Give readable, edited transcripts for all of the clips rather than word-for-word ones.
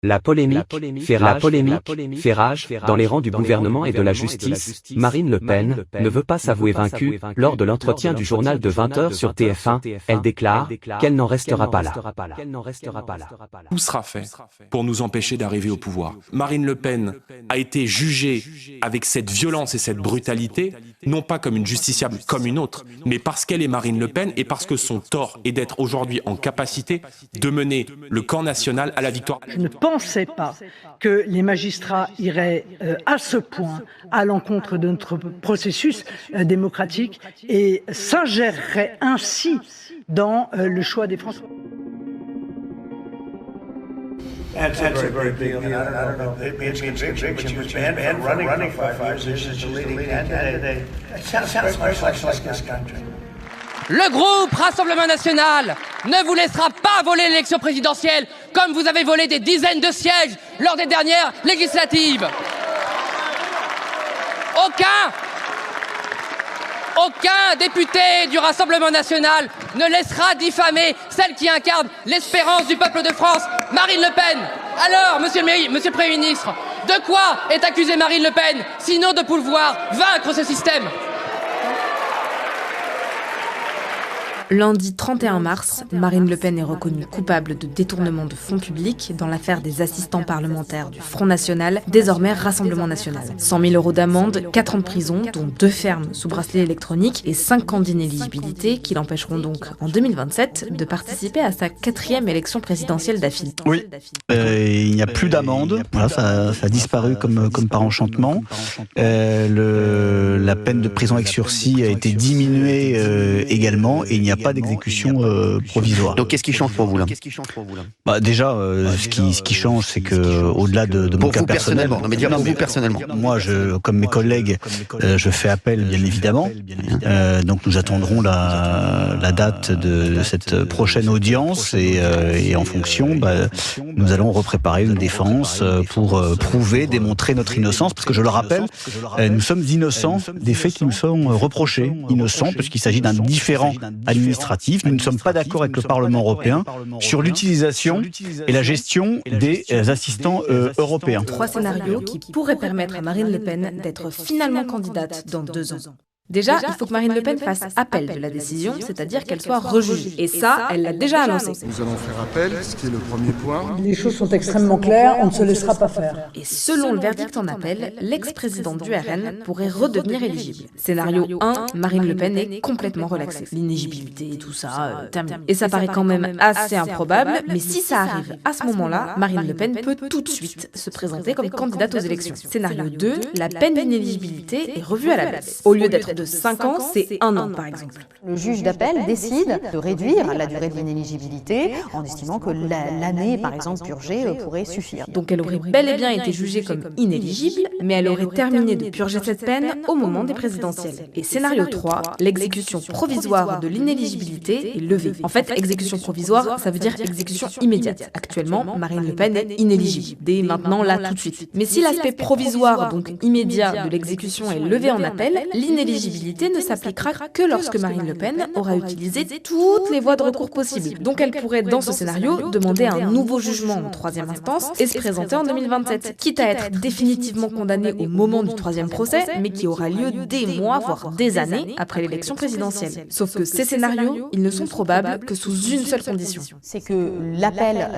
La polémique fait rage dans les rangs du gouvernement et de la justice. Marine Le Pen ne veut pas s'avouer vaincue. Lors de l'entretien du journal de 20h sur TF1, elle déclare qu'elle n'en restera pas là. Tout sera fait pour nous empêcher d'arriver au pouvoir. Marine Le Pen a été jugée avec cette violence et cette brutalité, non pas comme une justiciable comme une autre, mais parce qu'elle est Marine Le Pen et parce que son tort est d'être aujourd'hui en capacité de mener le camp national à la victoire. Je ne pensais pas que les magistrats iraient à ce point à l'encontre de notre processus démocratique et s'ingéreraient ainsi dans le choix des Français. That's a very big deal. I don't know. It means conviction was banned from running for 5 years as a leading candidate. It sounds much like this country. Le groupe Rassemblement National ne vous laissera pas voler l'élection présidentielle comme vous avez volé des dizaines de sièges lors des dernières législatives. Aucun député du Rassemblement National ne laissera diffamer celle qui incarne l'espérance du peuple de France, Marine Le Pen. Alors, monsieur le Premier ministre, de quoi est accusée Marine Le Pen, sinon de pouvoir vaincre ce système ? Lundi 31 mars, Marine Le Pen est reconnue coupable de détournement de fonds publics dans l'affaire des assistants parlementaires du Front National, désormais Rassemblement National. 100 000 € d'amende, 4 ans de prison, dont 2 fermes sous bracelet électronique et 5 ans d'inéligibilité qui l'empêcheront donc, en 2027, de participer à sa 4e élection présidentielle d'affilée. Oui, il n'y a plus d'amende, voilà, ça a disparu comme par enchantement. La peine de prison avec sursis a été diminuée également et il n'y a pas d'exécution provisoire. Donc qu'est-ce qui change pour vous là ? Déjà, ce qui change, c'est que au-delà de mon cas personnel, non mais dire vous personnellement. Moi, comme mes collègues, je fais appel, bien évidemment. Donc nous attendrons la date de cette prochaine audience et en fonction, nous allons repréparer une défense pour prouver, démontrer notre innocence, parce que je le rappelle, nous sommes innocents des faits qui nous sont reprochés, innocents puisqu'il s'agit d'un différend administratif. Nous ne sommes pas d'accord avec le Parlement européen sur l'utilisation et la gestion des assistants européens. 3 scénarios qui pourraient permettre à Marine Le Pen d'être finalement candidate dans 2 ans. Déjà, il faut que Marine Le Pen fasse appel de la décision, c'est-à-dire qu'elle soit rejugée. Et ça, elle l'a déjà annoncé. Nous allons faire appel, ce qui est le premier point. Les choses sont extrêmement claires, on ne se laissera pas faire. Et selon le verdict en appel, l'ex-président du RN pourrait redevenir éligible. Scénario 1, Marine Le Pen est complètement relaxée. L'inéligibilité et tout ça, terminé. Et ça paraît quand même assez improbable, mais si ça arrive à ce moment-là, Marine Le Pen peut tout de suite se présenter comme candidate aux élections. Scénario 2, la peine d'inéligibilité est revue à la baisse. Au lieu d'être de 5 ans, c'est 1 an par exemple. Le juge d'appel décide de réduire la durée de l'inéligibilité en estimant que l'année, par exemple, purgée pourrait suffire. Donc elle aurait bel et bien été jugée comme inéligible, mais elle aurait terminé de purger cette peine au moment des présidentielles. Et scénario 3, l'exécution provisoire de l'inéligibilité est levée. En fait, exécution provisoire, ça veut dire exécution immédiate. Actuellement, Marine Le Pen est inéligible, dès maintenant, là, tout de suite. Mais si l'aspect provisoire, donc immédiat de l'exécution est levé en appel, l'inéligibilité ne s'appliquera que lorsque Marine Le Pen aura utilisé toutes les voies de recours possibles. Donc elle pourrait, dans ce scénario, demander un nouveau jugement en 3e instance et se présenter en 2027, quitte à être définitivement condamnée au moment du 3e procès, mais qui aura lieu des mois, voire des années après l'élection présidentielle. Sauf que ces scénarios, ils ne sont probables que sous une seule condition. C'est que l'appel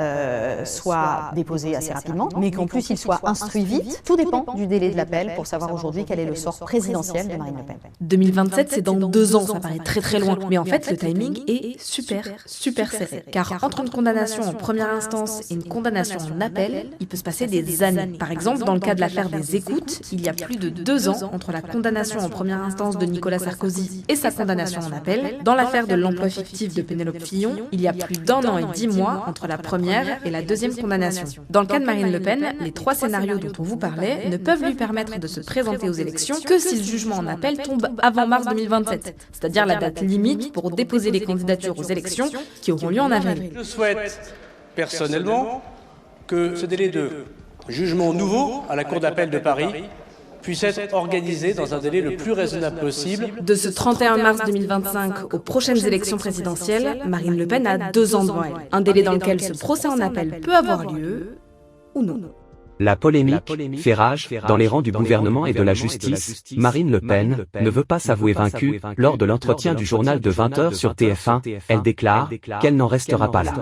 soit déposé assez rapidement, mais qu'en plus il soit instruit vite. Tout dépend du délai de l'appel pour savoir aujourd'hui quel est le sort présidentiel de Marine Le Pen. 2027, c'est dans 2 ans, ça paraît très loin. Mais en fait, le timing est super serré. Car entre une condamnation en première instance et une condamnation en appel, il peut se passer des années. Par exemple, dans le cas de l'affaire des écoutes, il y a plus de 2 ans entre la condamnation en première instance de Nicolas Sarkozy et sa condamnation en appel. Dans l'affaire de l'emploi fictif de Pénélope Fillon, il y a plus d'1 an et 10 mois entre la première et la 2e condamnation. Dans le cas de Marine Le Pen, les 3 scénarios dont on vous parlait ne peuvent lui permettre de se présenter aux élections que si le jugement en appel tombe avant mars 2027, c'est-à-dire la date limite pour déposer les candidatures aux élections qui auront lieu en avril. Je souhaite personnellement que ce délai de jugement nouveau à la Cour d'appel de Paris puisse être organisé dans un délai le plus raisonnable possible. De ce 31 mars 2025 aux prochaines élections présidentielles, Marine Le Pen a 2 ans devant elle. Un délai dans lequel ce procès en appel peut avoir lieu ou non. La polémique fait rage dans les rangs du gouvernement et de la justice. Marine Le Pen ne veut pas s'avouer vaincue. Lors de l'entretien du journal de 20h sur TF1, elle déclare qu'elle n'en restera pas là.